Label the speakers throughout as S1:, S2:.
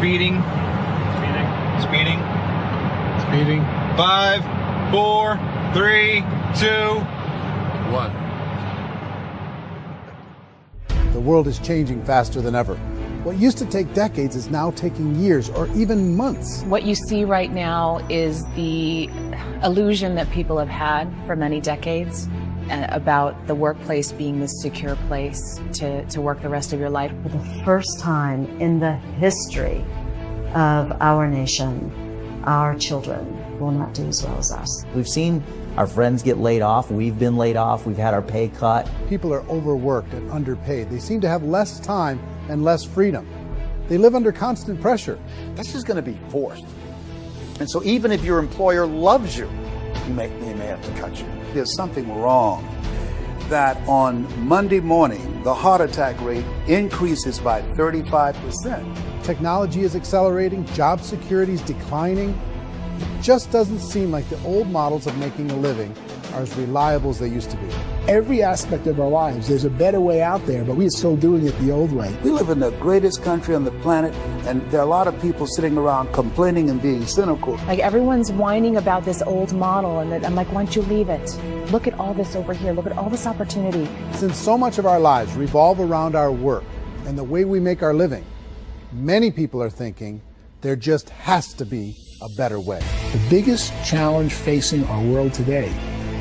S1: Speeding. Speeding.
S2: Speeding.
S1: 5, 4, 3, 2, 1.
S3: The world is changing faster than ever. What used to take decades is now taking years or even months.
S4: What you see right now is the illusion that people have had for many decades about the workplace being this secure place to work the rest of your life.
S5: For the first time in the history of our nation, our children will not do as well as us.
S6: We've seen our friends get laid off. We've been laid off. We've had our pay cut.
S3: People are overworked and underpaid. They seem to have less time and less freedom. They live under constant pressure.
S7: This is going to be forced. And so even if your employer loves you, they may have to cut you. There's something wrong that on Monday morning, the heart attack rate increases by 35%.
S3: Technology is accelerating, job security is declining. It just doesn't seem like the old models of making a living are as reliable as they used to be.
S8: Every aspect of our lives, there's a better way out there, but we're still doing it the old way.
S7: We live in the greatest country on the planet, and there are a lot of people sitting around complaining and being cynical.
S4: Like everyone's whining about this old model, and I'm like, why don't you leave it? Look at all this over here. Look at all this opportunity.
S3: Since so much of our lives revolve around our work and the way we make our living, many people are thinking there just has to be a better way.
S8: The biggest challenge facing our world today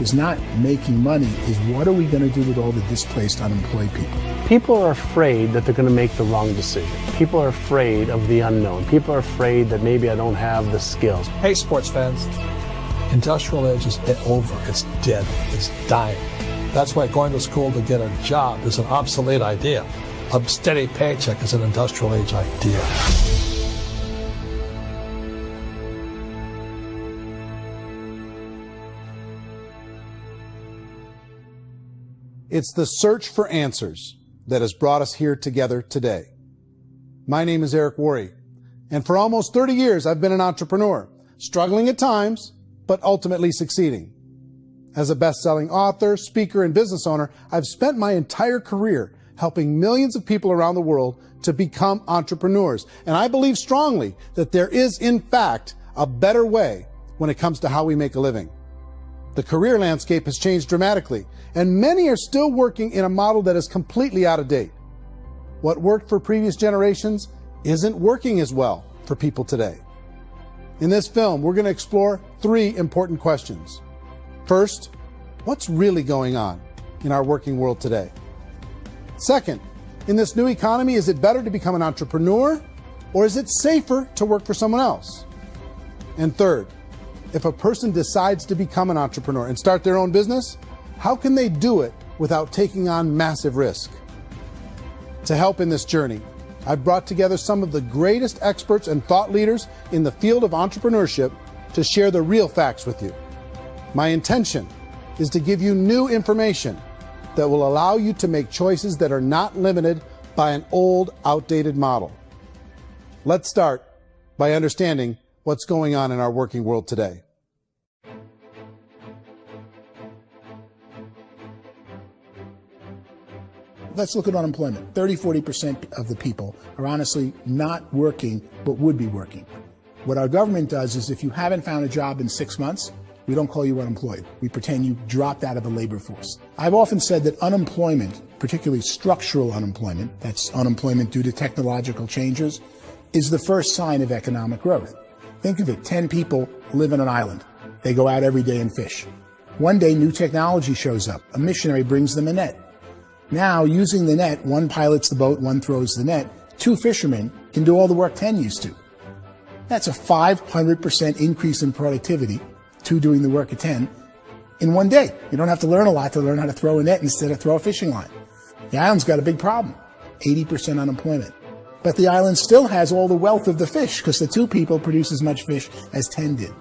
S8: is not making money, is what are we going to do with all the displaced, unemployed people?
S2: People are afraid that they're going to make the wrong decision. People are afraid of the unknown. People are afraid that maybe I don't have the skills.
S9: Hey, sports fans. Industrial age is over. It's dead. It's dying. That's why going to school to get a job is an obsolete idea. A steady paycheck is an industrial age idea.
S3: It's the search for answers that has brought us here together today. My name is Worre, and for almost 30 years I've been an entrepreneur, struggling at times, but ultimately succeeding. As a best-selling author, speaker, and business owner, I've spent my entire career helping millions of people around the world to become entrepreneurs. And I believe strongly that there is, in fact, a better way when it comes to how we make a living. The career landscape has changed dramatically, and many are still working in a model that is completely out of date. What worked for previous generations isn't working as well for people today. In this film, we're going to explore 3 important questions. First, what's really going on in our working world today? Second, in this new economy, is it better to become an entrepreneur, or is it safer to work for someone else? And third, if a person decides to become an entrepreneur and start their own business, how can they do it without taking on massive risk? To help in this journey, I've brought together some of the greatest experts and thought leaders in the field of entrepreneurship to share the real facts with you. My intention is to give you new information that will allow you to make choices that are not limited by an old, outdated model. Let's start by understanding what's going on in our working world today.
S8: Let's look at unemployment. 30–40% of the people are honestly not working, but would be working. What our government does is if you haven't found a job in 6 months, we don't call you unemployed. We pretend you dropped out of the labor force. I've often said that unemployment, particularly structural unemployment, that's unemployment due to technological changes, is the first sign of economic growth. Think of it, 10 people live on an island. They go out every day and fish. One day, new technology shows up. A missionary brings them a net. Now, using the net, one pilots the boat, one throws the net. 2 fishermen can do all the work 10 used to. That's a 500% increase in productivity, 2 doing the work of 10, in one day. You don't have to learn a lot to learn how to throw a net instead of throw a fishing line. The island's got a big problem, 80% unemployment. But the island still has all the wealth of the fish because the 2 people produce as much fish as 10 did.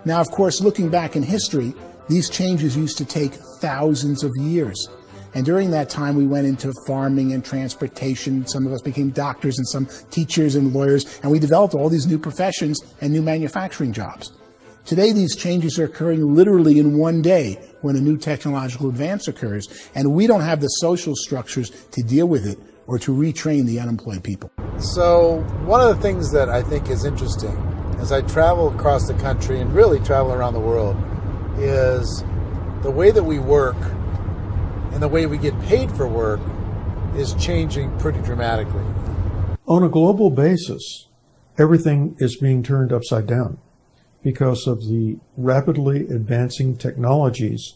S8: Now, of course, looking back in history, these changes used to take thousands of years. And during that time, we went into farming and transportation. Some of us became doctors and some teachers and lawyers, and we developed all these new professions and new manufacturing jobs. Today, these changes are occurring literally in one day when a new technological advance occurs, and we don't have the social structures to deal with it or to retrain the unemployed people.
S3: So one of the things that I think is interesting as I travel across the country and really travel around the world is the way that we work and the way we get paid for work is changing pretty dramatically.
S10: On a global basis, everything is being turned upside down because of the rapidly advancing technologies.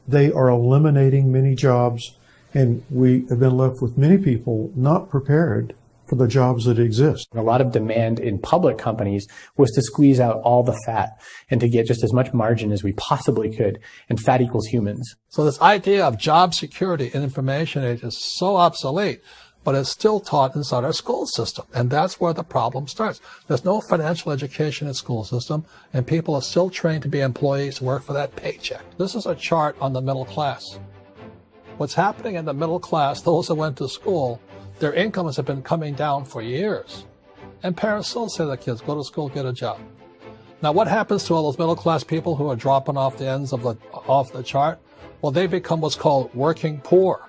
S10: They are eliminating many jobs, and we have been left with many people not prepared for the jobs that exist.
S11: A lot of demand in public companies was to squeeze out all the fat and to get just as much margin as we possibly could, and fat equals humans.
S9: So this idea of job security in information age is so obsolete, but it's still taught inside our school system, and that's where the problem starts. There's no financial education in school system, and people are still trained to be employees who work for that paycheck. This is a chart on the middle class. What's happening in the middle class, those that went to school, their incomes have been coming down for years. And parents still say to their kids, go to school, get a job. Now what happens to all those middle class people who are dropping off the ends of off the chart? Well, they become what's called working poor.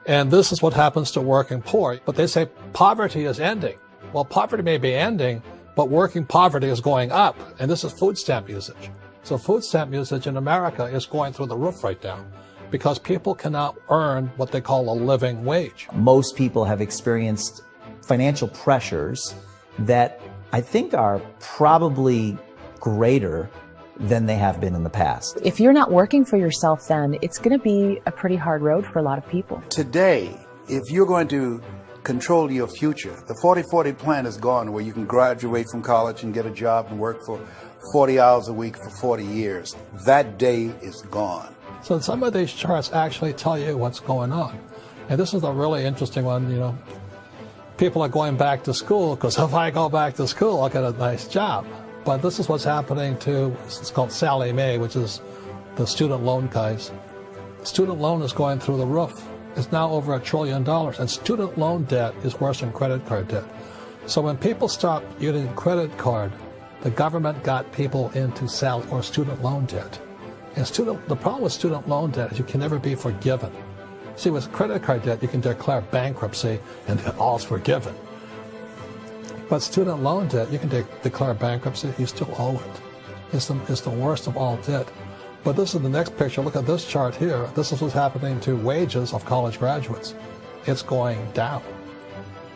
S9: And this is what happens to working poor. But they say poverty is ending. Well, poverty may be ending, but working poverty is going up. And this is food stamp usage. So food stamp usage in America is going through the roof right now, because people cannot earn what they call a living wage.
S6: Most people have experienced financial pressures that I think are probably greater than they have been in the past.
S4: If you're not working for yourself, then it's going to be a pretty hard road for a lot of people.
S7: Today, if you're going to control your future, the 40-40 plan is gone, where you can graduate from college and get a job and work for 40 hours a week for 40 years. That day is gone.
S9: So some of these charts actually tell you what's going on. And this is a really interesting one. You know, people are going back to school because if I go back to school, I'll get a nice job. But this is what's happening to, it's called Sallie Mae, which is the student loan guys. Student loan is going through the roof. It's now over $1 trillion, and student loan debt is worse than credit card debt. So when people stopped using credit card, the government got people into student loan debt. And the problem with student loan debt is you can never be forgiven. See, with credit card debt, you can declare bankruptcy and all's forgiven. But student loan debt, you can declare bankruptcy, you still owe it. It's the worst of all debt. But this is the next picture. Look at this chart here. This is what's happening to wages of college graduates. It's going down.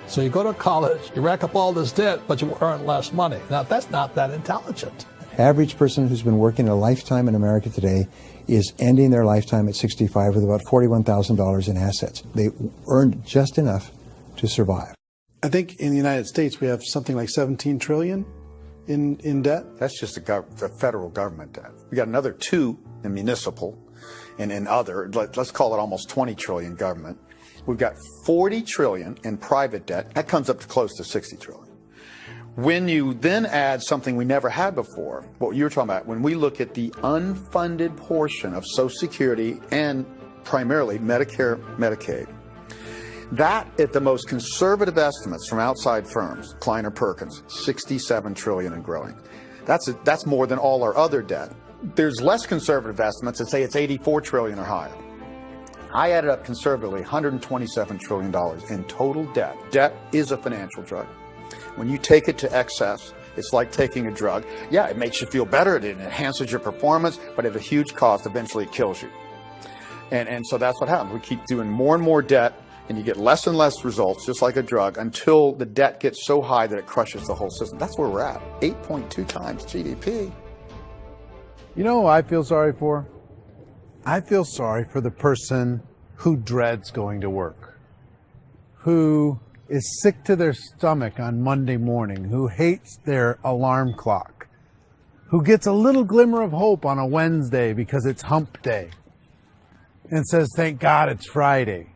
S9: So you go to college, you rack up all this debt, but you earn less money. Now, that's not that intelligent.
S12: Average person who's been working a lifetime in America today is ending their lifetime at 65 with about $41,000 in assets. They earned just enough to survive.
S3: I think in the United States we have something like 17 trillion in debt.
S7: That's just the federal government debt. We got another 2 in municipal and in other, let's call it almost 20 trillion government. We've got 40 trillion in private debt. That comes up to close to 60 trillion. When you then add something we never had before, what you were talking about, when we look at the unfunded portion of Social Security and primarily Medicare, Medicaid, that at the most conservative estimates from outside firms, Kleiner Perkins, 67 trillion and growing. That's more than all our other debt. There's less conservative estimates that say it's 84 trillion or higher. I added up conservatively $127 trillion in total debt. Debt is a financial drug. When you take it to excess, it's like taking a drug. Yeah, it makes you feel better, it enhances your performance, but at a huge cost, eventually it kills you. And so that's what happens. We keep doing more and more debt, and you get less and less results, just like a drug, until the debt gets so high that it crushes the whole system. That's where we're at, 8.2 times GDP.
S3: You know who I feel sorry for? I feel sorry for the person who dreads going to work, who is sick to their stomach on Monday morning, who hates their alarm clock, who gets a little glimmer of hope on a Wednesday because it's hump day and says, thank God it's Friday.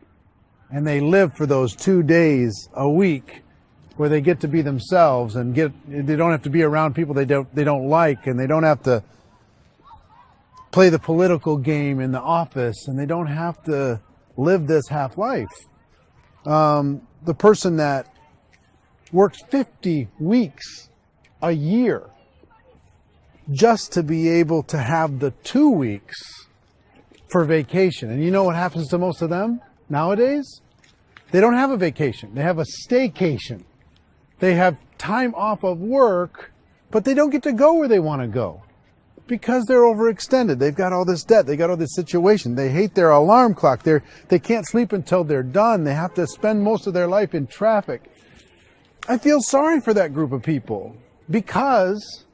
S3: And they live for those 2 days a week where they get to be themselves and they don't have to be around people they don't like, and they don't have to play the political game in the office, and they don't have to live this half life. The person that works 50 weeks a year just to be able to have the 2 weeks for vacation. And you know what happens to most of them? Nowadays, they don't have a vacation. They have a staycation. They have time off of work, but they don't get to go where they want to go because they're overextended. They've got all this debt. They got all this situation. They hate their alarm clock. They can't sleep until they're done. They have to spend most of their life in traffic. I feel sorry for that group of people because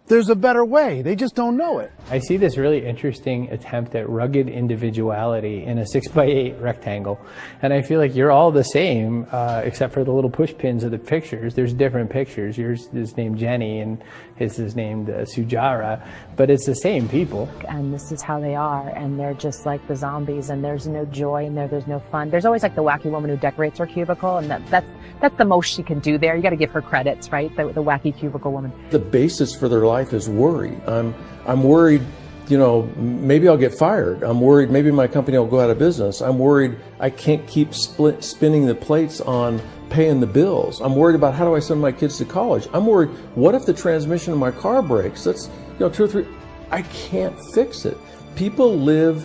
S3: there's a better way. They just don't know it.
S11: I see this really interesting attempt at rugged individuality in a 6x8 rectangle. And I feel like you're all the same, except for the little push pins of the pictures. There's different pictures. Yours is named Jenny and his is named Sujara, but it's the same people.
S4: And this is how they are, and they're just like the zombies, and there's no joy in there, there's no fun. There's always like the wacky woman who decorates her cubicle, and that's the most she can do there. You got to give her credits, right? The wacky cubicle woman.
S13: The basis for their life is worry. I'm worried, you know, maybe I'll get fired. I'm worried maybe my company will go out of business. I'm worried I can't keep spinning the plates on paying the bills. I'm worried about how do I send my kids to college. I'm worried, what if the transmission of my car breaks? That's, you know, 2 or 3, I can't fix it. People live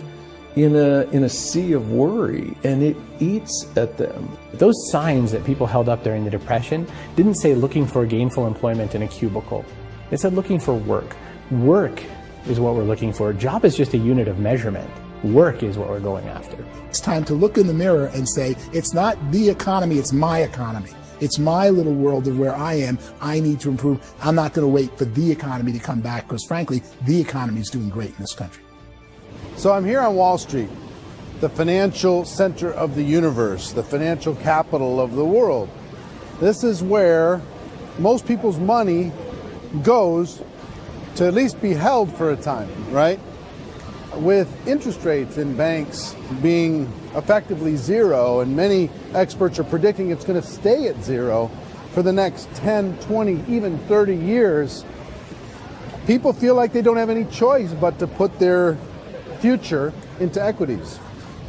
S13: in a sea of worry, and it eats at them.
S11: Those signs that people held up during the Depression didn't say looking for gainful employment in a cubicle. They said looking for work. Work is what we're looking for. Job is just a unit of measurement. Work is what we're going after.
S8: It's time to look in the mirror and say, it's not the economy, it's my economy. It's my little world of where I am. I need to improve. I'm not going to wait for the economy to come back because, frankly, the economy is doing great in this country.
S3: So I'm here on Wall Street, the financial center of the universe, the financial capital of the world. This is where most people's money goes to at least be held for a time, right? With interest rates in banks being effectively zero, and many experts are predicting it's going to stay at zero for the next 10, 20, even 30 years, people feel like they don't have any choice but to put their future into equities,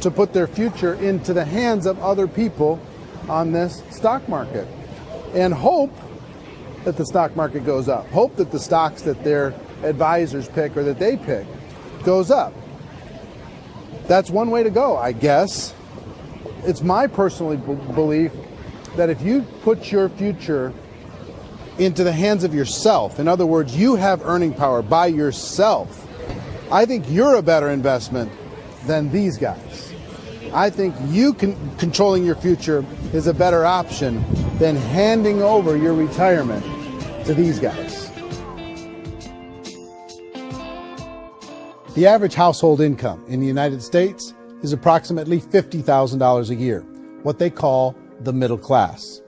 S3: to put their future into the hands of other people on this stock market, and hope that the stock market goes up, hope that the stocks that their advisors pick or that they pick goes up. That's one way to go, I guess. It's my personal belief that if you put your future into the hands of yourself, in other words, you have earning power by yourself, I think you're a better investment than these guys. I think you controlling your future is a better option than handing over your retirement to these guys. The average household income in the United States is approximately $50,000 a year, what they call the middle class.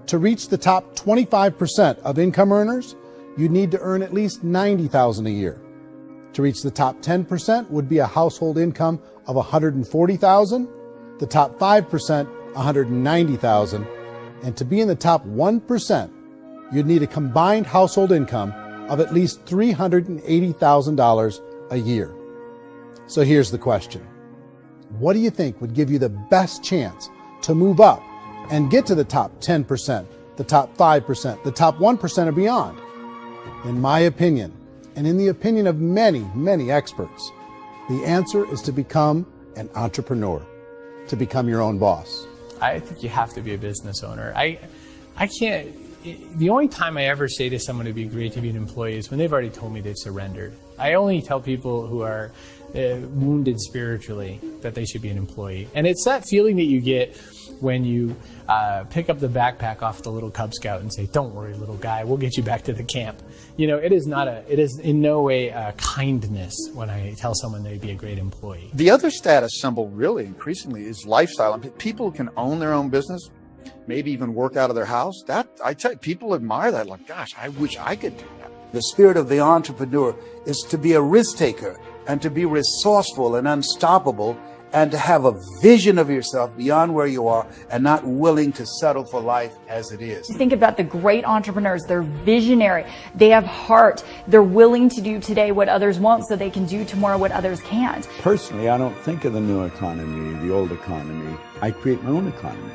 S3: To reach the top 25% of income earners, you'd need to earn at least $90,000 a year. To reach the top 10% would be a household income of $140,000, the top 5%, $190,000, and to be in the top 1%, you'd need a combined household income of at least $380,000 a year. So here's the question. What do you think would give you the best chance to move up and get to the top 10%, the top 5%, the top 1% or beyond? In my opinion, and in the opinion of many, many experts, the answer is to become an entrepreneur, to become your own boss.
S11: I think you have to be a business owner. I can't, the only time I ever say to someone it'd be great to be an employee is when they've already told me they've surrendered. I only tell people who are wounded spiritually that they should be an employee. And it's that feeling that you get when you pick up the backpack off the little Cub Scout and say, "Don't worry, little guy, we'll get you back to the camp." You know, it is in no way a kindness when I tell someone they'd be a great employee.
S7: The other status symbol really increasingly is lifestyle. And people can own their own business, maybe even work out of their house. That, I tell you, people admire that. Like, gosh, I wish I could do that.
S14: The spirit of the entrepreneur is to be a risk taker and to be resourceful and unstoppable and to have a vision of yourself beyond where you are and not willing to settle for life as it is.
S15: Think about the great entrepreneurs. They're visionary. They have heart. They're willing to do today what others won't so they can do tomorrow what others can't.
S16: Personally, I don't think of the new economy, the old economy. I create my own economy.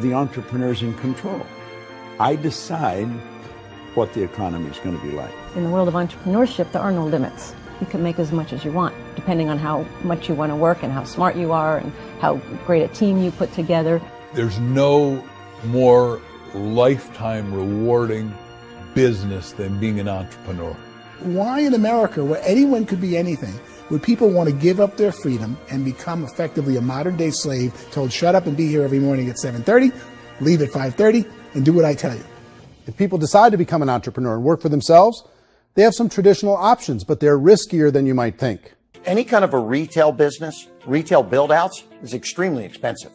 S16: The entrepreneur's in control. I decide what the economy is going to be like.
S17: In the world of entrepreneurship, there are no limits. you can make as much as you want, depending on how much you want to work and how smart you are and how great a team you put together.
S18: There's no more lifetime rewarding business than being an entrepreneur.
S8: Why in America, where anyone could be anything, would people want to give up their freedom and become effectively a modern-day slave, told shut up and be here every morning at 7:30, leave at 5:30, and do what I tell you?
S3: If people decide to become an entrepreneur and work for themselves, they have some traditional options, but they're riskier than you might think.
S19: Any kind of a retail business, retail build-outs, is extremely expensive.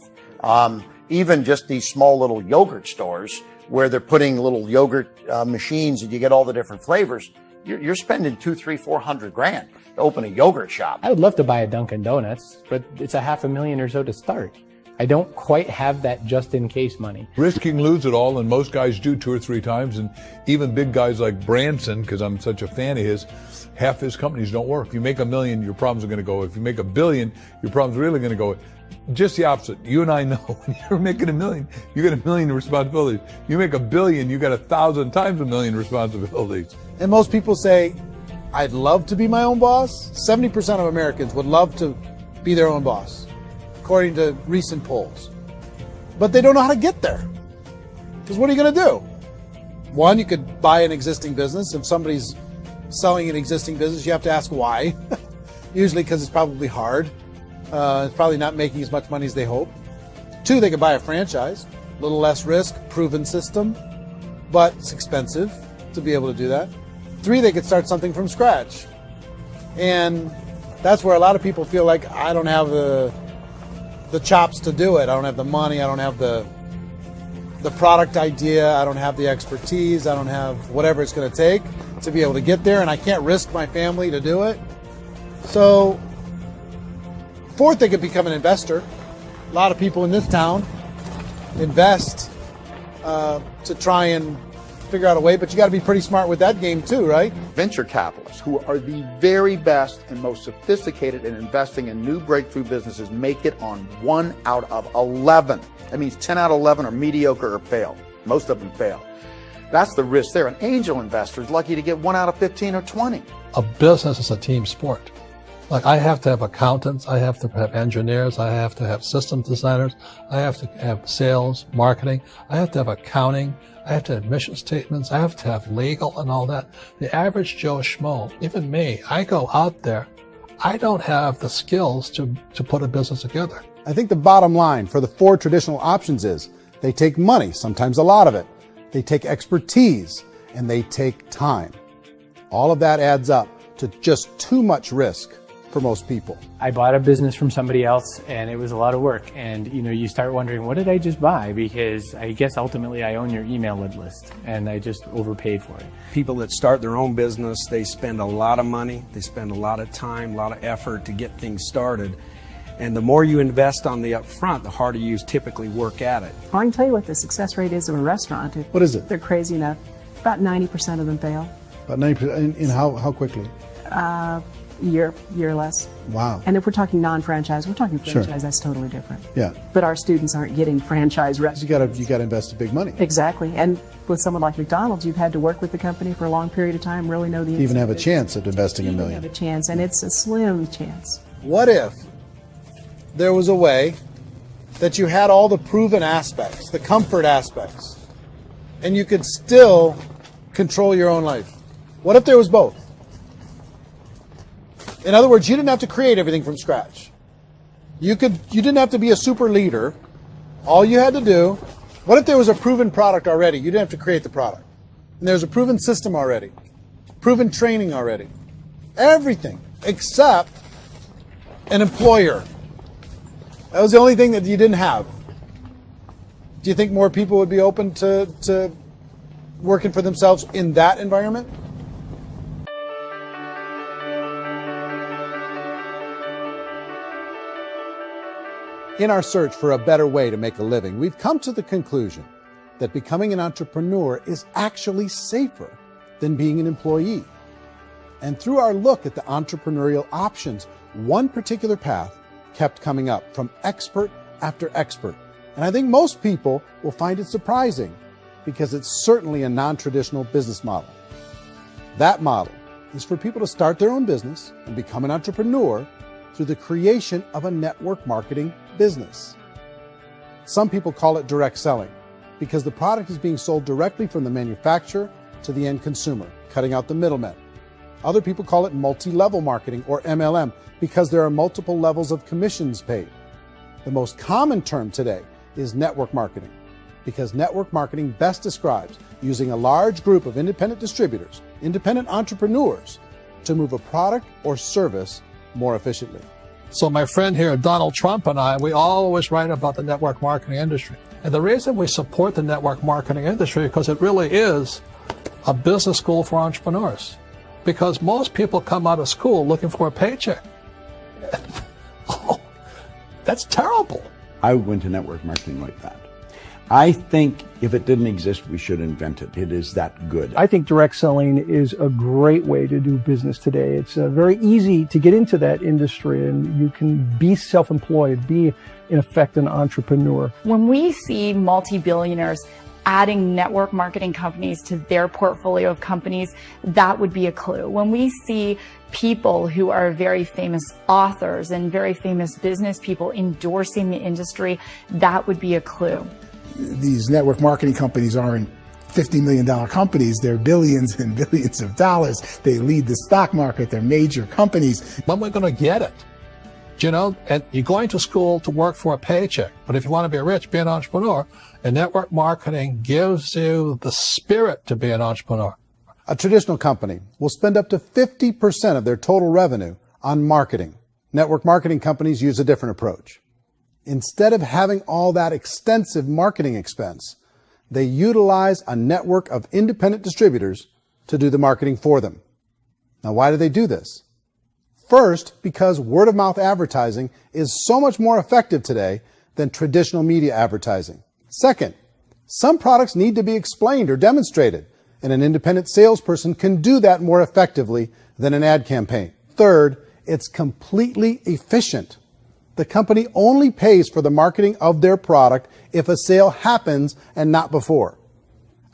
S19: Even just these small little yogurt stores where they're putting little yogurt machines and you get all the different flavors, you're spending $200,000, $300,000, $400,000 to open a yogurt shop.
S11: I would love to buy a Dunkin' Donuts, but it's $500,000 or so to start. I don't quite have that just-in-case money.
S18: Risking lose it all, and most guys do 2 or 3 times, and even big guys like Branson, because I'm such a fan of his, half his companies don't work. If you make $1 million, your problems are going to go. If you make $1 billion, your problems are really going to go. Just the opposite. You and I know when you're making $1 million, you get $1 million responsibilities. You make $1 billion, you got 1,000 times $1 million responsibilities.
S3: And most people say, I'd love to be my own boss. 70% of Americans would love to be their own boss, according to recent polls. But they don't know how to get there. Because what are you going to do? One, you could buy an existing business. If somebody's selling an existing business, you have to ask why. Usually because it's probably hard. It's probably not making as much money as they hope. 2, they could buy a franchise. A little less risk, proven system, but it's expensive to be able to do that. 3, they could start something from scratch. And that's where a lot of people feel like, I don't have the chops to do it. I don't have the money. I don't have the product idea. I don't have the expertise. I don't have whatever it's going to take to be able to get there, and I can't risk my family to do it. So, 4th, they could become an investor. A lot of people in this town invest to try and figure out a way, but you got to be pretty smart with that game too, right?
S7: Venture capitalists, who are the very best and most sophisticated in investing in new breakthrough businesses, make it on 1 out of 11. That means 10 out of 11 are mediocre or fail. Most of them fail. That's the risk there. An angel investor is lucky to get 1 out of 15 or 20.
S9: A business is a team sport. Like, I have to have accountants, I have to have engineers, I have to have system designers, I have to have sales, marketing, I have to have accounting, I have to have mission statements, I have to have legal and all that. The average Joe Schmo, even me, I go out there, I don't have the skills to put a business together.
S3: I think the bottom line for the 4 traditional options is they take money, sometimes a lot of it. They take expertise, and they take time. All of that adds up to just too much risk for most people.
S11: I bought a business from somebody else, and it was a lot of work. And you start wondering, what did I just buy? Because I guess ultimately I own your email list, and I just overpaid for it.
S20: People that start their own business, they spend a lot of money, they spend a lot of time, a lot of effort to get things started. And the more you invest on the upfront, the harder you typically work at it.
S21: I can tell you what the success rate is of a restaurant.
S3: What is it?
S21: They're crazy enough. About 90% of them fail.
S3: About 90%. In how quickly?
S21: Year less.
S3: Wow.
S21: And if we're talking non-franchise, we're talking franchise,
S3: Sure.
S21: That's totally different.
S3: Yeah.
S21: But our students aren't getting franchise restaurants.
S3: You got to invest big money.
S21: Exactly. And with someone like McDonald's, you've had to work with the company for a long period of time, really know the
S3: You even have a chance at investing $1 million.
S21: have a chance, and it's a slim chance.
S3: What if there was a way that you had all the proven aspects, the comfort aspects, and you could still control your own life? What if there was both? In other words, you didn't have to create everything from scratch. You didn't have to be a super leader. All you had to do, what if there was a proven product already? You didn't have to create the product. And there's a proven system already, proven training already. Everything except an employer. That was the only thing that you didn't have. Do you think more people would be open to working for themselves in that environment? In our search for a better way to make a living, we've come to the conclusion that becoming an entrepreneur is actually safer than being an employee. And through our look at the entrepreneurial options, one particular path kept coming up from expert after expert. And I think most people will find it surprising because it's certainly a non-traditional business model. That model is for people to start their own business and become an entrepreneur through the creation of a network marketing business. Some people call it direct selling because the product is being sold directly from the manufacturer to the end consumer, cutting out the middlemen. Other people call it multi-level marketing, or MLM, because there are multiple levels of commissions paid. The most common term today is network marketing, because network marketing best describes using a large group of independent distributors, independent entrepreneurs, to move a product or service more efficiently.
S9: So my friend here, Donald Trump, and I, we always write about the network marketing industry. And the reason we support the network marketing industry is because it really is a business school for entrepreneurs. Because most people come out of school looking for a paycheck. Oh, that's terrible.
S16: I went to network marketing like that. I think if it didn't exist, we should invent it. It is that good.
S1: I think direct selling is a great way to do business today. It's very easy to get into that industry, and you can be self-employed, be, in effect, an entrepreneur.
S15: When we see multi-billionaires adding network marketing companies to their portfolio of companies, that would be a clue. When we see people who are very famous authors and very famous business people endorsing the industry, that would be a clue.
S8: These network marketing companies aren't $50 million companies. They're billions and billions of dollars. They lead the stock market. They're major companies.
S9: When we're going to get it? You know, and you're going to school to work for a paycheck. But if you want to be rich, be an entrepreneur. And network marketing gives you the spirit to be an entrepreneur.
S3: A traditional company will spend up to 50% of their total revenue on marketing. Network marketing companies use a different approach. Instead of having all that extensive marketing expense, they utilize a network of independent distributors to do the marketing for them. Now, why do they do this? First, because word-of-mouth advertising is so much more effective today than traditional media advertising. Second, some products need to be explained or demonstrated, and an independent salesperson can do that more effectively than an ad campaign. Third, it's completely efficient. The company only pays for the marketing of their product if a sale happens and not before.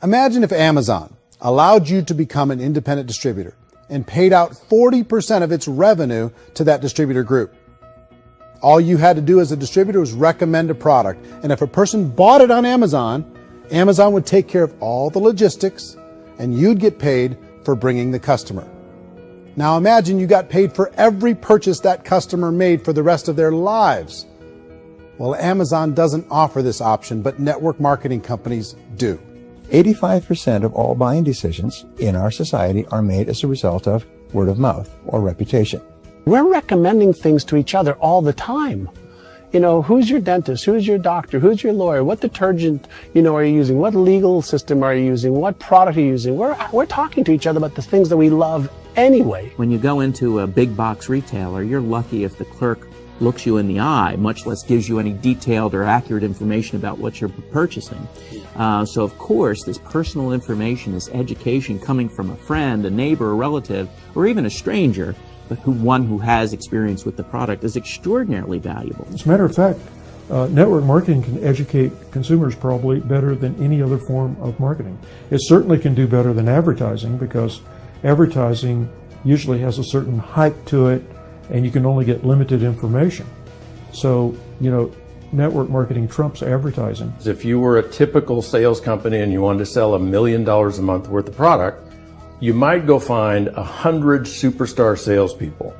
S3: Imagine if Amazon allowed you to become an independent distributor and paid out 40% of its revenue to that distributor group. All you had to do as a distributor was recommend a product, and if a person bought it on Amazon, Amazon would take care of all the logistics, and you'd get paid for bringing the customer. Now imagine you got paid for every purchase that customer made for the rest of their lives. Well, Amazon doesn't offer this option, but network marketing companies do.
S12: 85% of all buying decisions in our society are made as a result of word of mouth or reputation.
S2: We're recommending things to each other all the time. You know, who's your dentist? Who's your doctor? Who's your lawyer? What detergent, are you using? What legal system are you using? What product are you using? We're talking to each other about the things that we love anyway.
S22: When you go into a big box retailer, you're lucky if the clerk looks you in the eye, much less gives you any detailed or accurate information about what you're purchasing. So of course, this personal information, this education coming from a friend, a neighbor, a relative, or even a stranger, but one who has experience with the product is extraordinarily valuable.
S10: As a matter of fact, network marketing can educate consumers probably better than any other form of marketing. It certainly can do better than advertising, because advertising usually has a certain hype to it, and you can only get limited information. So, network marketing trumps advertising.
S13: If you were a typical sales company and you wanted to sell $1 million a month worth of product, you might go find 100 superstar salespeople.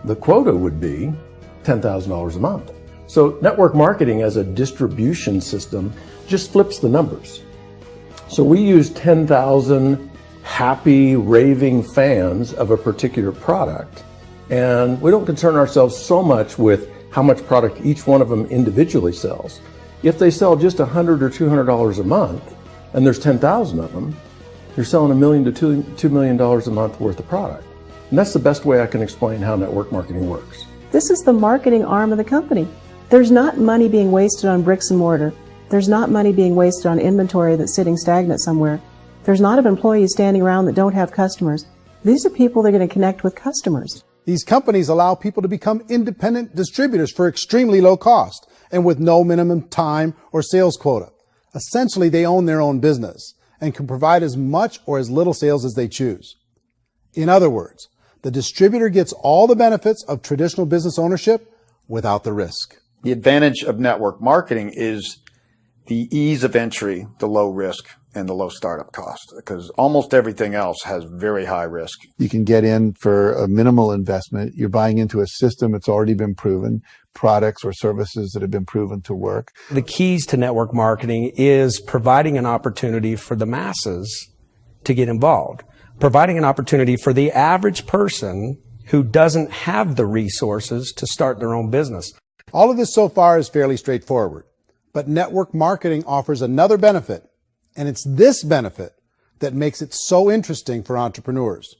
S13: The quota would be $10,000 a month. So network marketing as a distribution system just flips the numbers. So we use 10,000 happy, raving fans of a particular product, and we don't concern ourselves so much with how much product each one of them individually sells. If they sell just $100 or $200 a month, and there's 10,000 of them, you're selling $1 million to $2 million a month worth of product. And that's the best way I can explain how network marketing works.
S21: This is the marketing arm of the company. There's not money being wasted on bricks and mortar. There's not money being wasted on inventory that's sitting stagnant somewhere. There's not of employees standing around that don't have customers. These are people that are going to connect with customers.
S3: These companies allow people to become independent distributors for extremely low cost and with no minimum time or sales quota. Essentially, they own their own business and can provide as much or as little sales as they choose. In other words, the distributor gets all the benefits of traditional business ownership without the risk.
S5: The advantage of network marketing is the ease of entry, the low risk, and the low startup cost, because almost everything else has very high risk.
S6: You can get in for a minimal investment. You're buying into a system that's already been proven, products or services that have been proven to work.
S20: The keys to network marketing is providing an opportunity for the masses to get involved, providing an opportunity for the average person who doesn't have the resources to start their own business.
S3: All of this so far is fairly straightforward, but network marketing offers another benefit, and it's this benefit that makes it so interesting for entrepreneurs.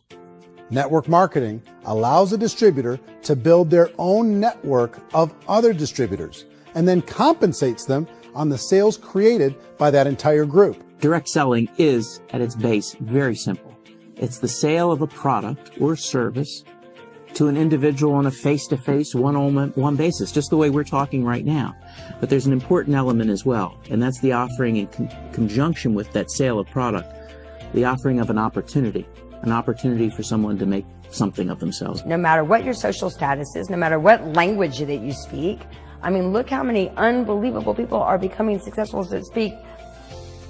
S3: Network marketing allows a distributor to build their own network of other distributors and then compensates them on the sales created by that entire group.
S22: Direct selling is, at its base, very simple. It's the sale of a product or service to an individual on a face-to-face, one-on-one basis, just the way we're talking right now. But there's an important element as well, and that's the offering in conjunction with that sale of product, the offering of an opportunity for someone to make something of themselves.
S23: No matter what your social status is, no matter what language that you speak, I mean, look how many unbelievable people are becoming successful that speak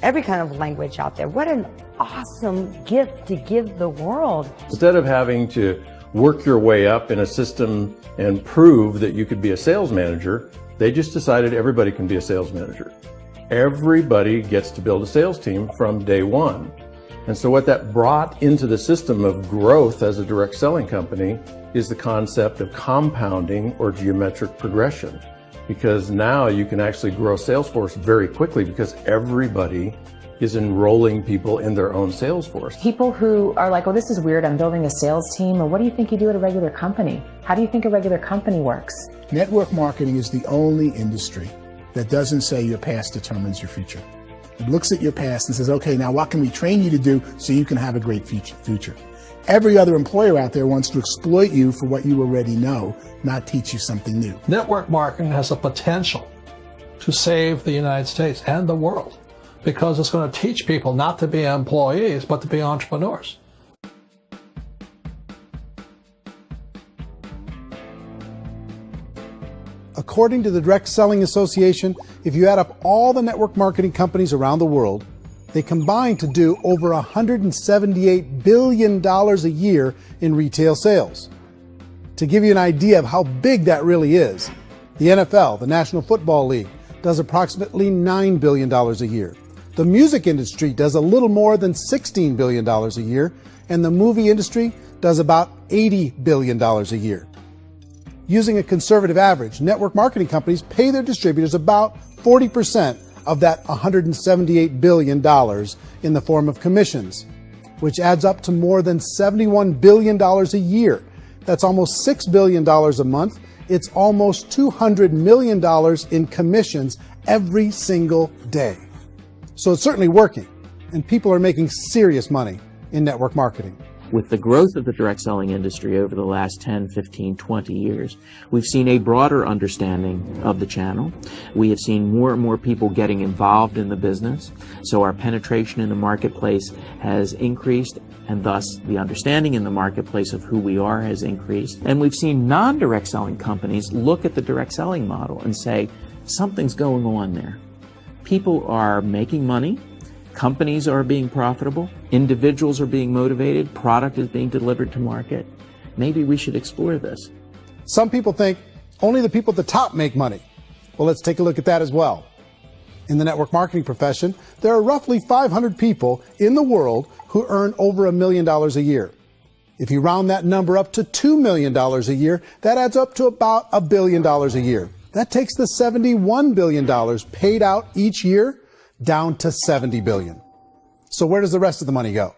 S23: every kind of language out there. What an awesome gift to give the world.
S13: Instead of having to work your way up in a system and prove that you could be a sales manager, they just decided everybody can be a sales manager. Everybody gets to build a sales team from day one. And so what that brought into the system of growth as a direct selling company is the concept of compounding or geometric progression. Because now you can actually grow a sales force very quickly because everybody is enrolling people in their own sales force.
S4: People who are like, oh, this is weird, I'm building a sales team, or what do you think you do at a regular company? How do you think a regular company works?
S8: Network marketing is the only industry that doesn't say your past determines your future. It looks at your past and says, okay, now what can we train you to do so you can have a great future? Every other employer out there wants to exploit you for what you already know, not teach you something new.
S9: Network marketing has the potential to save the United States and the world, because it's going to teach people not to be employees, but to be entrepreneurs.
S3: According to the Direct Selling Association, if you add up all the network marketing companies around the world, they combine to do over $178 billion a year in retail sales. To give you an idea of how big that really is, the NFL, the National Football League, does approximately $9 billion a year. The music industry does a little more than $16 billion a year, and the movie industry does about $80 billion a year. Using a conservative average, network marketing companies pay their distributors about 40% of that $178 billion in the form of commissions, which adds up to more than $71 billion a year. That's almost $6 billion a month. It's almost $200 million in commissions every single day. So it's certainly working, and people are making serious money in network marketing.
S22: With the growth of the direct selling industry over the last 10, 15, 20 years, we've seen a broader understanding of the channel. We have seen more and more people getting involved in the business, so our penetration in the marketplace has increased, and thus the understanding in the marketplace of who we are has increased. And we've seen non-direct selling companies look at the direct selling model and say, something's going on there. People are making money. Companies are being profitable, individuals are being motivated, product is being delivered to market. Maybe we should explore this.
S3: Some people think only the people at the top make money. Well, let's take a look at that as well. In the network marketing profession, there are roughly 500 people in the world who earn over $1 million a year. If you round that number up to $2 million a year, that adds up to about $1 billion a year. That takes the $71 billion paid out each year down to $70 billion. So where does the rest of the money go?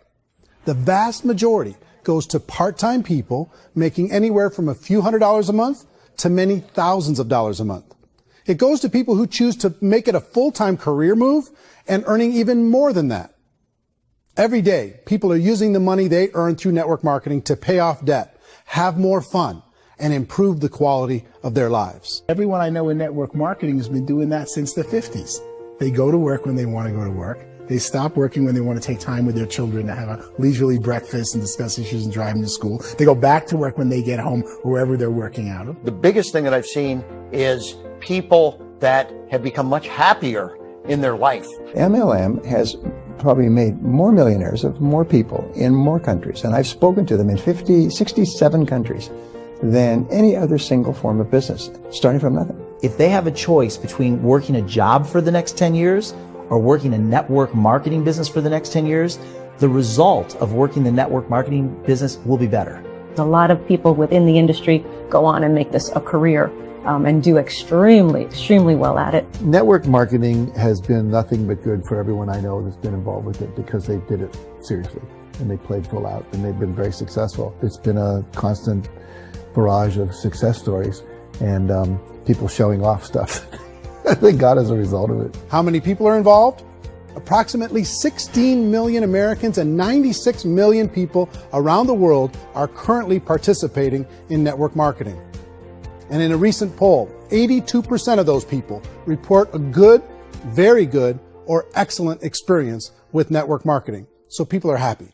S3: The vast majority goes to part-time people making anywhere from a few $100s a month to many thousands of dollars a month. It goes to people who choose to make it a full-time career move and earning even more than that. Every day, people are using the money they earn through network marketing to pay off debt, have more fun, and improve the quality of their lives.
S8: Everyone I know in network marketing has been doing that since the 50s. They go to work when they want to go to work. They stop working when they want to take time with their children to have a leisurely breakfast and discuss issues and driving to school. They go back to work when they get home, wherever they're working out of.
S14: The biggest thing that I've seen is people that have become much happier in their life.
S12: MLM has probably made more millionaires of more people in more countries, and I've spoken to them in 67 countries than any other single form of business, starting from nothing.
S17: If they have a choice between working a job for the next 10 years or working a network marketing business for the next 10 years, the result of working the network marketing business will be better.
S21: A lot of people within the industry go on and make this a career and do extremely well at it.
S6: Network marketing has been nothing but good for everyone I know that's been involved with it because they did it seriously and they played full out and they've been very successful. It's been a constant barrage of success stories and people showing off stuff they got as a result of it.
S3: How many people are involved? Approximately 16 million Americans and 96 million people around the world are currently participating in network marketing. And in a recent poll, 82% of those people report a good, very good, or excellent experience with network marketing. So people are happy.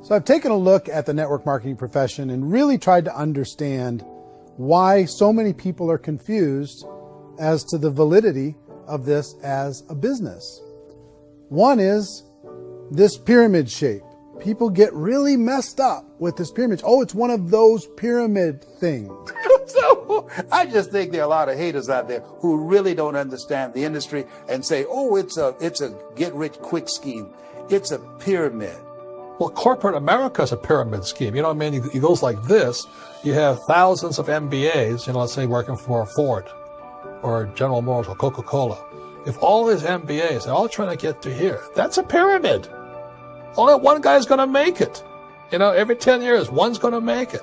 S3: So I've taken a look at the network marketing profession and really tried to understand why so many people are confused as to the validity of this as a business. One is this pyramid shape. People get really messed up with this pyramid. Oh, it's one of those pyramid things.
S7: So I just think there are a lot of haters out there who really don't understand the industry and say, oh, it's a get-rich-quick scheme. It's a pyramid.
S9: Well, corporate America is a pyramid scheme. You know what I mean? It goes like this. You have thousands of MBAs, let's say working for Ford or General Motors or Coca-Cola. If all these MBAs, they're all trying to get to here, that's a pyramid. Only one guy's going to make it. Every 10 years, one's going to make it.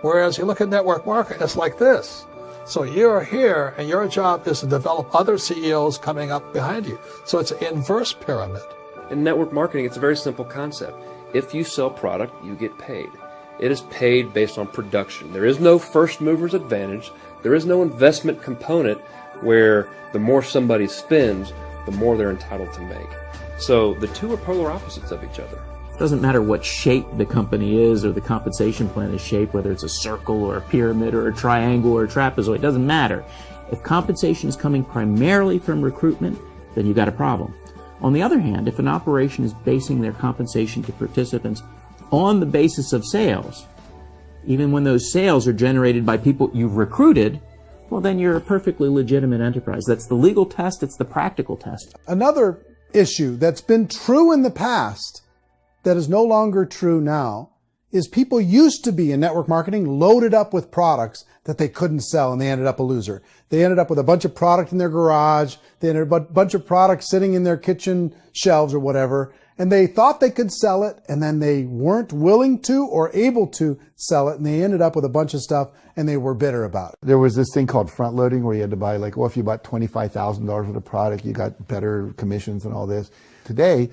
S9: Whereas you look at network marketing, it's like this. So you're here, and your job is to develop other CEOs coming up behind you. So it's an inverse pyramid.
S19: In network marketing, it's a very simple concept. If you sell product, you get paid. It is paid based on production. There is no first mover's advantage. There is no investment component where the more somebody spends, the more they're entitled to make. So the two are polar opposites of each other.
S22: It doesn't matter what shape the company is or the compensation plan is shaped, whether it's a circle or a pyramid or a triangle or a trapezoid, it doesn't matter. If compensation is coming primarily from recruitment, then you've got a problem. On the other hand, if an operation is basing their compensation to participants on the basis of sales, even when those sales are generated by people you've recruited, well, then you're a perfectly legitimate enterprise. That's the legal test. It's the practical test.
S3: Another issue that's been true in the past that is no longer true now is people used to be in network marketing loaded up with products that they couldn't sell and they ended up a loser. They ended up with a bunch of product in their garage. They ended up with a bunch of products sitting in their kitchen shelves or whatever. And they thought they could sell it and then they weren't willing to or able to sell it. And they ended up with a bunch of stuff and they were bitter about it.
S6: There was this thing called front loading where you had to buy if you bought $25,000 worth of product, you got better commissions and all this. Today,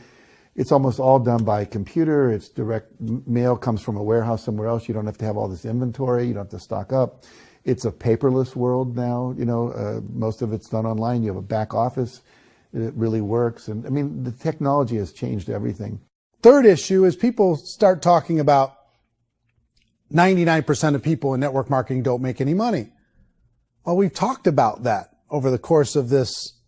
S6: it's almost all done by computer. It's direct mail comes from a warehouse somewhere else. You don't have to have all this inventory. You don't have to stock up. It's a paperless world now. Most of it's done online. You have a back office. It really works. And I mean, the technology has changed everything.
S3: Third issue is people start talking about 99% of people in network marketing don't make any money. Well, we've talked about that over the course of this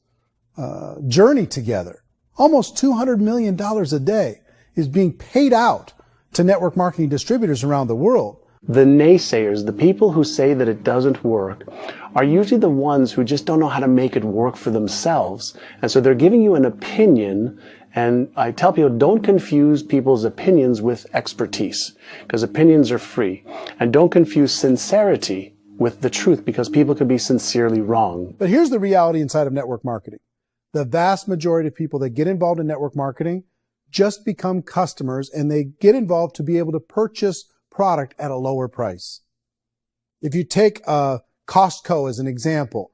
S3: journey together. Almost $200 million a day is being paid out to network marketing distributors around the world.
S2: The naysayers, the people who say that it doesn't work, are usually the ones who just don't know how to make it work for themselves. And so they're giving you an opinion, and I tell people, don't confuse people's opinions with expertise, because opinions are free. And don't confuse sincerity with the truth, because people can be sincerely wrong.
S3: But here's the reality inside of network marketing. The vast majority of people that get involved in network marketing just become customers, and they get involved to be able to purchase product at a lower price. If you take Costco as an example,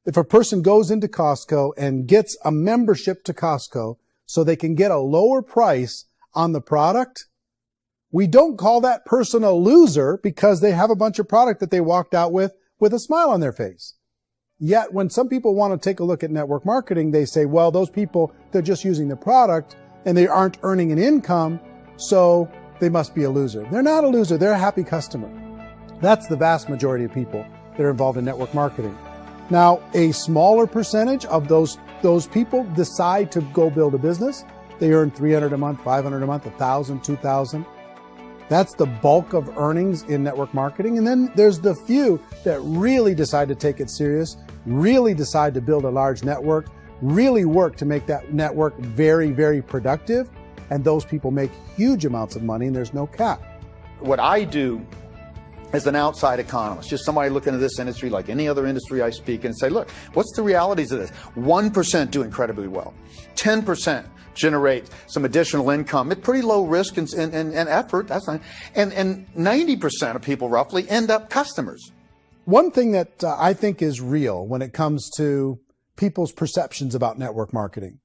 S3: if a person goes into Costco and gets a membership to Costco so they can get a lower price on the product, we don't call that person a loser because they have a bunch of product that they walked out with with a smile on their face. Yet when some people want to take a look at network marketing, they say, well, those people, they're just using the product and they aren't earning an income, so they must be a loser. They're not a loser. They're a happy customer. That's the vast majority of people that are involved in network marketing. Now, a smaller percentage of those people decide to go build a business. They earn $300 a month, $500 a month, $1,000, $2,000. That's the bulk of earnings in network marketing. And then there's the few that really decide to take it serious, really decide to build a large network, really work to make that network very, very productive. And those people make huge amounts of money and there's no cap.
S5: What I do as an outside economist, just somebody looking at this industry like any other industry I speak and say, look, what's the realities of this? 1% do incredibly well. 10% generate some additional income at pretty low risk and effort. That's not, and 90% of people roughly end up customers.
S3: One thing that I think is real when it comes to people's perceptions about network marketing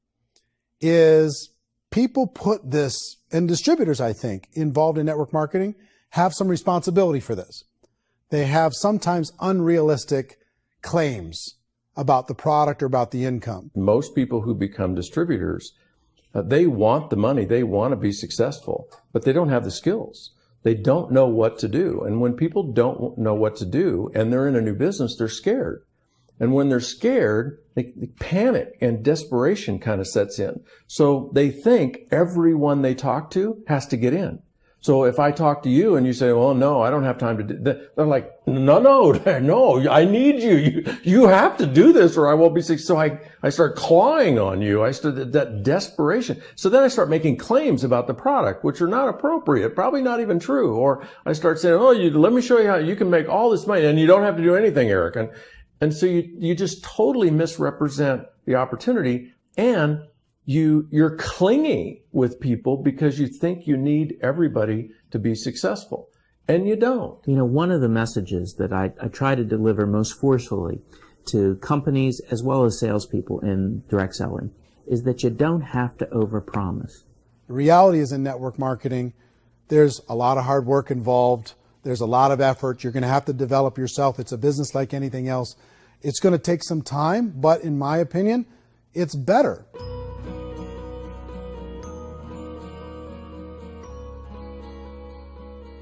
S3: is people put this, and distributors, I think, involved in network marketing have some responsibility for this. They have sometimes unrealistic claims about the product or about the income.
S13: Most people who become distributors, they want the money, they want to be successful, but they don't have the skills. They don't know what to do. And when people don't know what to do and they're in a new business, they're scared. And when they're scared, they panic and desperation kind of sets in. So they think everyone they talk to has to get in. So if I talk to you and you say, well, no, I don't have time to do that, they're like, no, I need you. You have to do this or I won't be successful. So I start clawing on you. I start that desperation. So then I start making claims about the product, which are not appropriate, probably not even true. Or I start saying, oh, let me show you how you can make all this money and you don't have to do anything, Eric. And so you just totally misrepresent the opportunity and you're clingy with people because you think you need everybody to be successful, and you don't.
S22: You know, one of the messages that I try to deliver most forcefully to companies as well as salespeople in direct selling is that you don't have to overpromise.
S3: The reality is in network marketing, there's a lot of hard work involved. There's a lot of effort. You're going to have to develop yourself. It's a business like anything else. It's going to take some time, but in my opinion, it's better.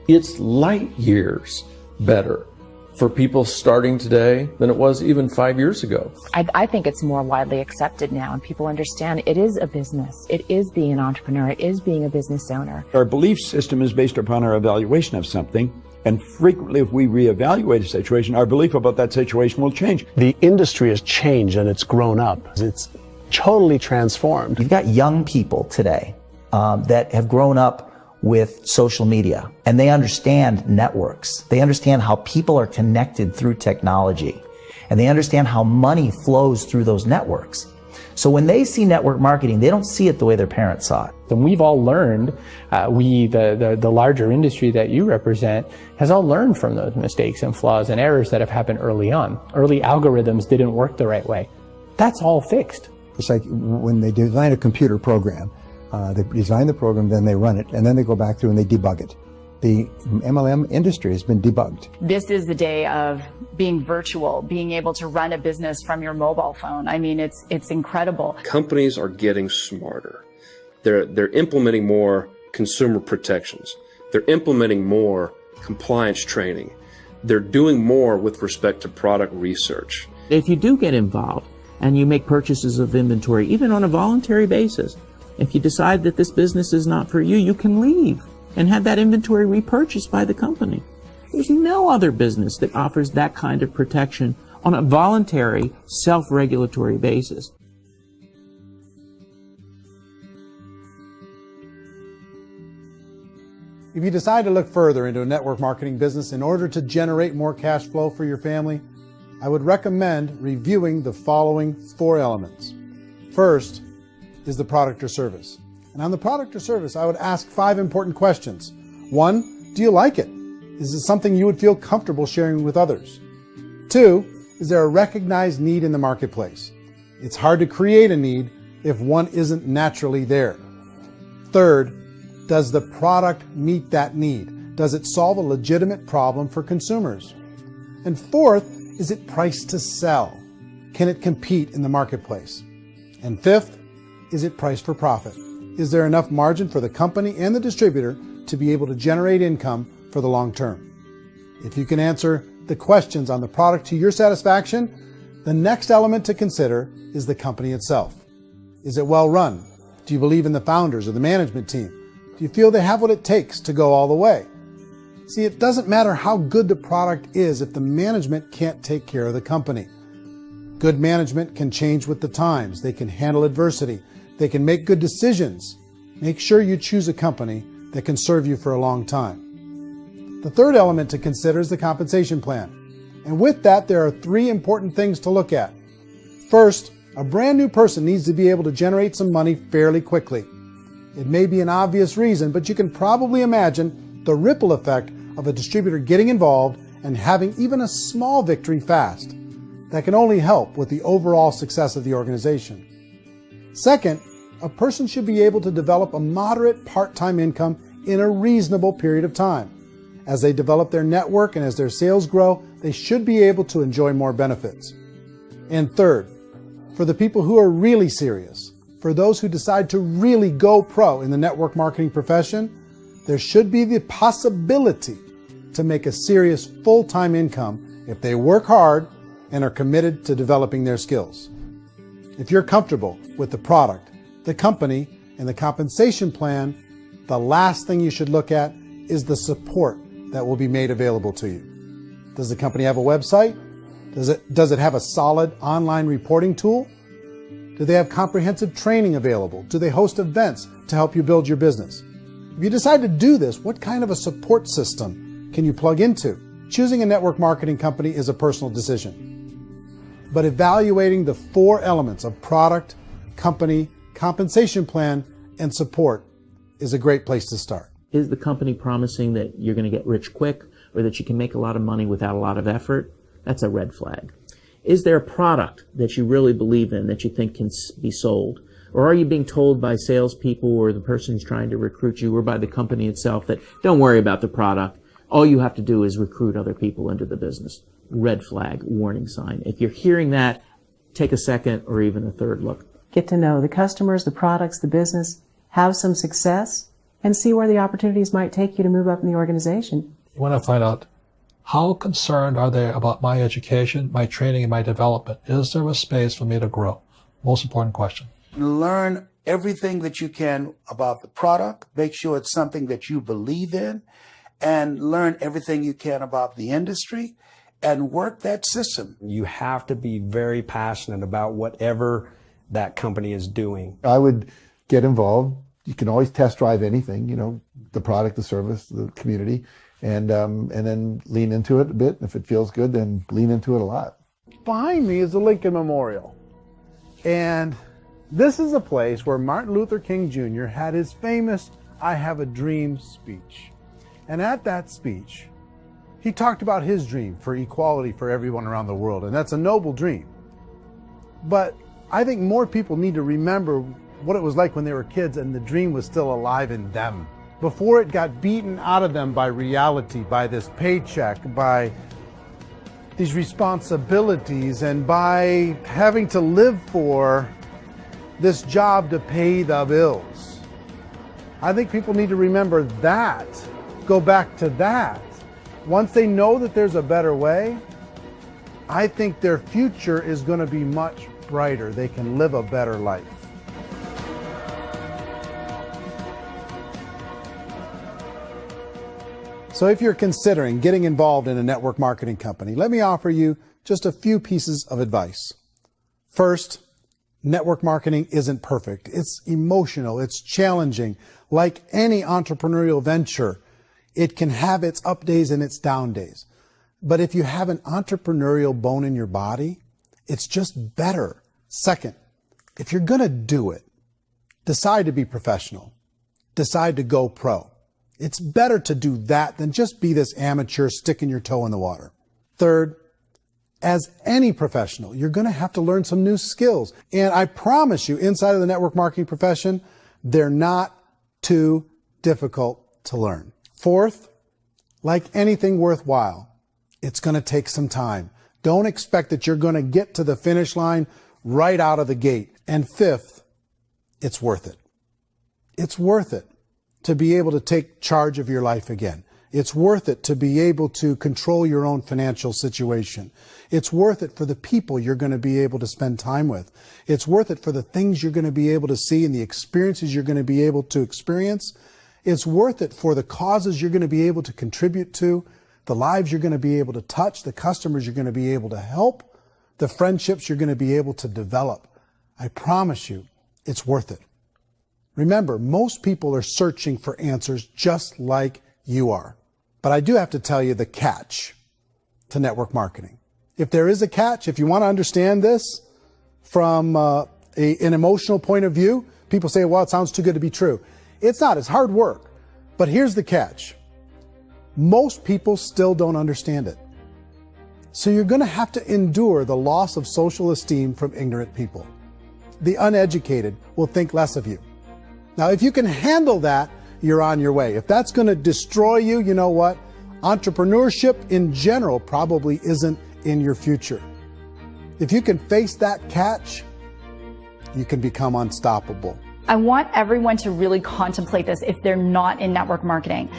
S13: It's light years better for people starting today than it was even 5 years ago.
S4: I think it's more widely accepted now, and people understand it is a business. It is being an entrepreneur. It is being a business owner.
S11: Our belief system is based upon our evaluation of something, and frequently if we reevaluate a situation, our belief about that situation will change.
S2: The industry has changed and it's grown up. It's totally transformed.
S17: You've got young people today that have grown up with social media, and they understand networks. They understand how people are connected through technology, and they understand how money flows through those networks. So when they see network marketing, they don't see it the way their parents saw it.
S16: And we've all learned, the larger industry that you represent, has all learned from those mistakes and flaws and errors that have happened early on. Early algorithms didn't work the right way. That's all fixed.
S12: It's like when they design a computer program, they design the program, then they run it, and then they go back through and they debug it. The MLM industry has been debugged.
S15: This is the day of being virtual, being able to run a business from your mobile phone. I mean, it's incredible.
S19: Companies are getting smarter. They're implementing more consumer protections. They're implementing more compliance training. They're doing more with respect to product research.
S22: If you do get involved and you make purchases of inventory, even on a voluntary basis, if you decide that this business is not for you, you can leave and have that inventory repurchased by the company. There's no other business that offers that kind of protection on a voluntary, self-regulatory basis.
S3: If you decide to look further into a network marketing business in order to generate more cash flow for your family, I would recommend reviewing the following 4 elements. First is the product or service. And on the product or service, I would ask 5 important questions. 1, do you like it? Is it something you would feel comfortable sharing with others? 2, is there a recognized need in the marketplace? It's hard to create a need if one isn't naturally there. 3rd, does the product meet that need? Does it solve a legitimate problem for consumers? And 4th, is it priced to sell? Can it compete in the marketplace? And fifth, is it priced for profit? Is there enough margin for the company and the distributor to be able to generate income for the long term? If you can answer the questions on the product to your satisfaction, the next element to consider is the company itself. Is it well run? Do you believe in the founders or the management team? Do you feel they have what it takes to go all the way? See, it doesn't matter how good the product is if the management can't take care of the company. Good management can change with the times. They can handle adversity. They can make good decisions. Make sure you choose a company that can serve you for a long time. The third element to consider is the compensation plan. And with that, there are 3 important things to look at. First, a brand new person needs to be able to generate some money fairly quickly. It may be an obvious reason, but you can probably imagine the ripple effect of a distributor getting involved and having even a small victory fast. That can only help with the overall success of the organization. Second, a person should be able to develop a moderate part-time income in a reasonable period of time. As they develop their network and as their sales grow, they should be able to enjoy more benefits. And third, for the people who are really serious, for those who decide to really go pro in the network marketing profession, there should be the possibility to make a serious full-time income if they work hard and are committed to developing their skills. If you're comfortable with the product, the company, and the compensation plan, the last thing you should look at is the support that will be made available to you. Does the company have a website? Does it have a solid online reporting tool? Do they have comprehensive training available? Do they host events to help you build your business? If you decide to do this, what kind of a support system can you plug into? Choosing a network marketing company is a personal decision. But evaluating the 4 elements of product, company, compensation plan, and support is a great place to start.
S22: Is the company promising that you're going to get rich quick or that you can make a lot of money without a lot of effort? That's a red flag. Is there a product that you really believe in that you think can be sold? Or are you being told by salespeople or the person who's trying to recruit you or by the company itself that don't worry about the product, all you have to do is recruit other people into the business? Red flag, warning sign. If you're hearing that, take a second or even a third look.
S21: Get to know the customers, the products, the business, have some success, and see where the opportunities might take you to move up in the organization.
S9: You want to find out how concerned are they about my education, my training, and my development? Is there a space for me to grow? Most important question.
S7: Learn everything that you can about the product. Make sure it's something that you believe in, and learn everything you can about the industry and work that system.
S20: You have to be very passionate about whatever that company is doing.
S6: I would get involved. You can always test drive anything, you know, the product, the service, the community, and then lean into it a bit. If it feels good, then lean into it a lot.
S3: Behind me is the Lincoln Memorial. And this is a place where Martin Luther King Jr. had his famous I Have a Dream speech. And at that speech, he talked about his dream for equality for everyone around the world. And that's a noble dream. But I think more people need to remember what it was like when they were kids and the dream was still alive in them. Before it got beaten out of them by reality, by this paycheck, by these responsibilities, and by having to live for this job to pay the bills. I think people need to remember that, go back to that. Once they know that there's a better way, I think their future is going to be much brighter. They can live a better life. So if you're considering getting involved in a network marketing company, let me offer you just a few pieces of advice. First, network marketing isn't perfect. It's emotional. It's challenging. Like any entrepreneurial venture, it can have its up days and its down days. But if you have an entrepreneurial bone in your body, it's just better. Second, if you're going to do it, decide to be professional. Decide to go pro. It's better to do that than just be this amateur sticking your toe in the water. Third, as any professional, you're going to have to learn some new skills. And I promise you, inside of the network marketing profession, they're not too difficult to learn. Fourth, like anything worthwhile, it's going to take some time. Don't expect that you're going to get to the finish line right out of the gate. And fifth, it's worth it. It's worth it to be able to take charge of your life again. It's worth it to be able to control your own financial situation. It's worth it for the people you're going to be able to spend time with. It's worth it for the things you're going to be able to see and the experiences you're going to be able to experience. It's worth it for the causes you're going to be able to contribute to, the lives you're going to be able to touch, the customers you're going to be able to help, the friendships you're going to be able to develop. I promise you, it's worth it. Remember, most people are searching for answers just like you are. But I do have to tell you the catch to network marketing. If there is a catch, if you want to understand this from an emotional point of view, people say, well, it sounds too good to be true. It's not. It's hard work. But here's the catch. Most people still don't understand it. So you're going to have to endure the loss of social esteem from ignorant people. The uneducated will think less of you. Now, if you can handle that, you're on your way. If that's going to destroy you, you know what? Entrepreneurship in general probably isn't in your future. If you can face that catch, you can become unstoppable.
S15: I want everyone to really contemplate this if they're not in network marketing.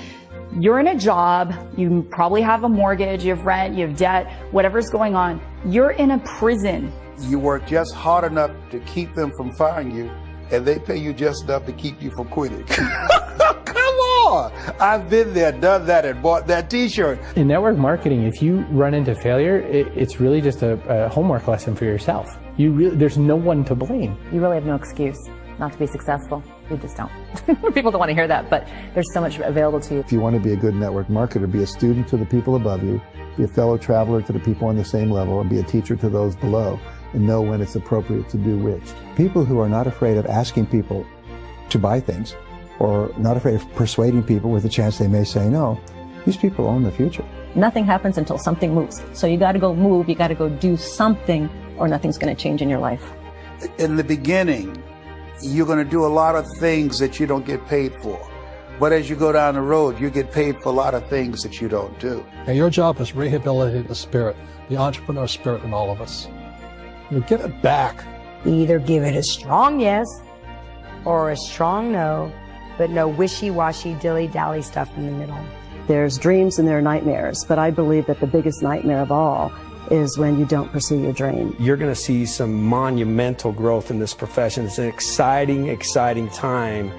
S15: You're in a job, you probably have a mortgage, you have rent, you have debt, whatever's going on. You're in a prison.
S7: You work just hard enough to keep them from firing you, and they pay you just enough to keep you from quitting. Come on! I've been there, done that, and bought that t-shirt.
S16: In network marketing, if you run into failure, it's really just a homework lesson for yourself. There's no one to blame.
S4: You really have no excuse not to be successful. You just don't. People don't want to hear that, but there's so much available to you.
S6: If you want to be a good network marketer, be a student to the people above you, be a fellow traveler to the people on the same level, and be a teacher to those below, and know when it's appropriate to do which.
S12: People who are not afraid of asking people to buy things, or not afraid of persuading people with a chance they may say no, these people own the future.
S21: Nothing happens until something moves. So you got to go move, you got to go do something, or nothing's going to change in your life.
S7: In the beginning, you're going to do a lot of things that you don't get paid for. But as you go down the road, you get paid for a lot of things that you don't do.
S9: And your job is to rehabilitate the spirit, the entrepreneur spirit in all of us. You get it back.
S23: Either give it a strong yes or a strong no, but no wishy-washy, dilly-dally stuff in the middle.
S21: There's dreams and there are nightmares, but I believe that the biggest nightmare of all is when you don't pursue your dream.
S20: You're going to see some monumental growth in this profession. It's an exciting, exciting time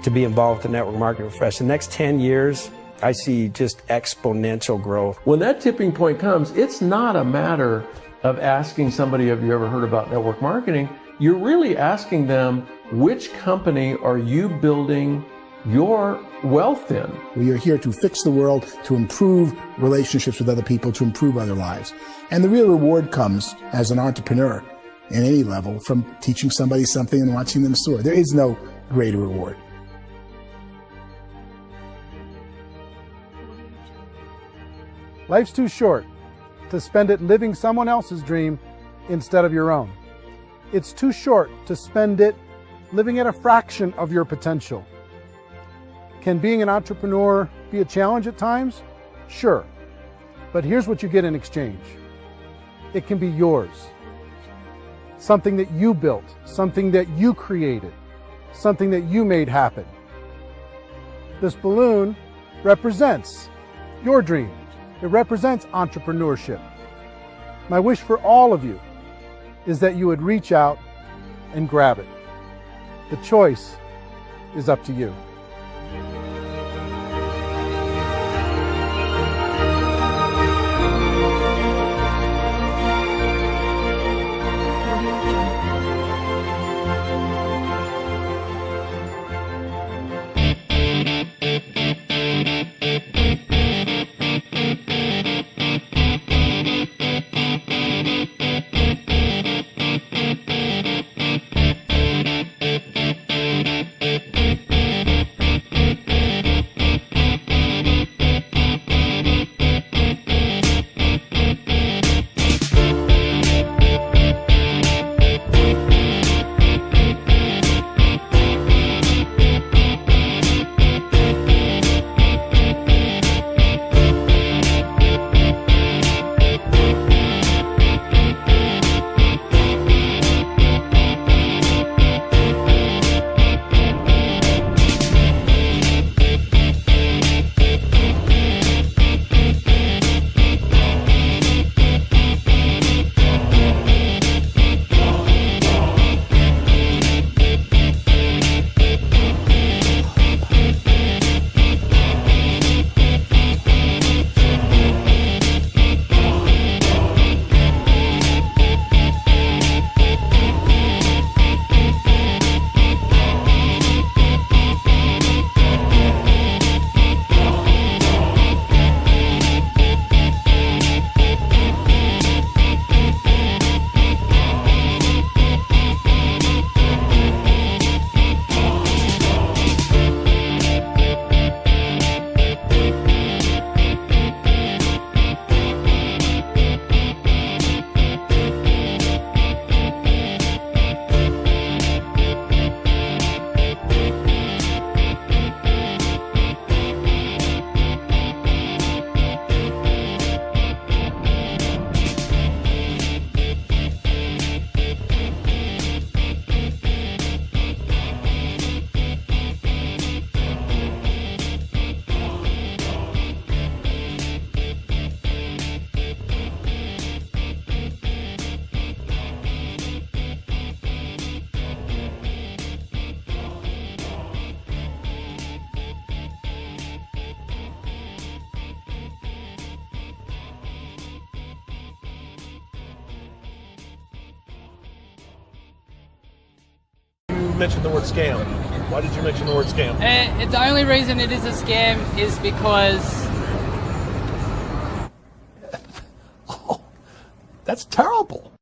S20: to be involved with the network marketing profession. The next 10 years, I see just exponential growth.
S13: When that tipping point comes, it's not a matter of asking somebody, have you ever heard about network marketing? You're really asking them, which company are you building your wealth in?
S8: We are here to fix the world, to improve relationships with other people, to improve other lives. And the real reward comes as an entrepreneur in any level from teaching somebody something and watching them soar. There is no greater reward.
S3: Life's too short to spend it living someone else's dream instead of your own. It's too short to spend it living at a fraction of your potential. Can being an entrepreneur be a challenge at times? Sure. But here's what you get in exchange. It can be yours. Something that you built, something that you created, something that you made happen. This balloon represents your dream. It represents entrepreneurship. My wish for all of you is that you would reach out and grab it. The choice is up to you.
S1: mention the word scam? Why did you mention the word scam?
S10: The only reason it is a scam is because...
S1: Oh, that's terrible.